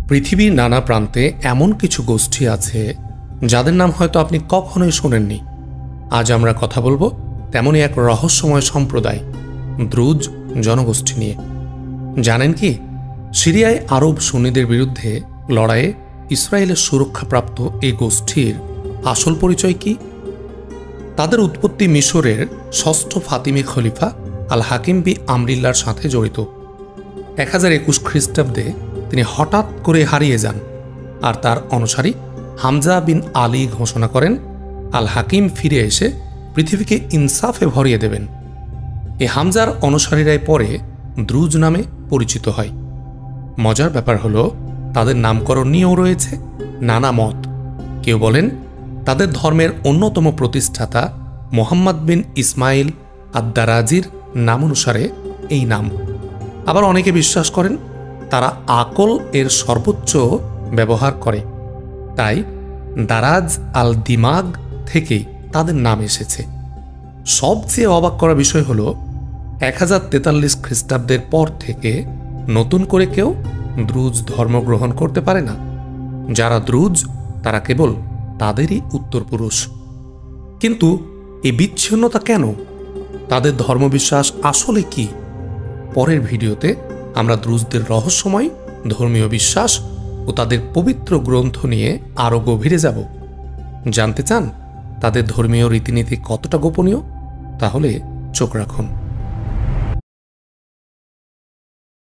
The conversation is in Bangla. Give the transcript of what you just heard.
পৃথিবীর নানা প্রান্তে এমন কিছু গোষ্ঠী আছে যাদের নাম হয়তো আপনি কখনোই শোনেননি। আজ আমরা কথা বলবো তেমনই এক রহস্যময় সম্প্রদায়, দ্রুজ জনগোষ্ঠী নিয়ে। জানেন কি, সিরিয়ায় আরব সুন্নিদের বিরুদ্ধে লড়াইয়ে ইসরায়েলের সুরক্ষাপ্রাপ্ত এই গোষ্ঠীর আসল পরিচয় কি? তাদের উৎপত্তি মিশরের ষষ্ঠ ফাতিমি খলিফা আল হাকিম বি আমরিল্লার সাথে জড়িত। 1021 খ্রিস্টাব্দে তিনি হঠাৎ করে হারিয়ে যান, আর তার অনুসারী হামজা বিন আলী ঘোষণা করেন আল হাকিম ফিরে এসে পৃথিবীকে ইনসাফে ভরিয়ে দেবেন। এই হামজার অনুসারীরাই পরে দ্রুজ নামে পরিচিত হয়। মজার ব্যাপার হলো, তাদের নামকরণ নিয়েও রয়েছে নানা মত। কেউ বলেন তাদের ধর্মের অন্যতম প্রতিষ্ঠাতা মোহাম্মদ বিন ইসমাইল আদ-দারাজির নামানুসারে এই নাম। আবার অনেকে বিশ্বাস করেন তারা আকল এর সর্বোচ্চ ব্যবহার করে, তাই দারাজ আল দিমাগ থেকেই তাদের নাম এসেছে। সবচেয়ে অবাক করা বিষয় হল 1043 খ্রিস্টাব্দের পর থেকে নতুন করে কেউ দ্রুজ ধর্ম গ্রহণ করতে পারে না। যারা দ্রুজ তারা কেবল তাদেরই উত্তরপুরুষ। কিন্তু এই বিচ্ছিন্নতা কেন? তাদের ধর্মবিশ্বাস আসলে কি? পরের ভিডিওতে আমরা দ্রুজদের রহস্যময় ধর্মীয় বিশ্বাস ও তাদের পবিত্র গ্রন্থ নিয়ে আরও গভীরে যাব। জানতে চান তাদের ধর্মীয় রীতিনীতি কতটা গোপনীয়? তাহলে চোখ রাখুন।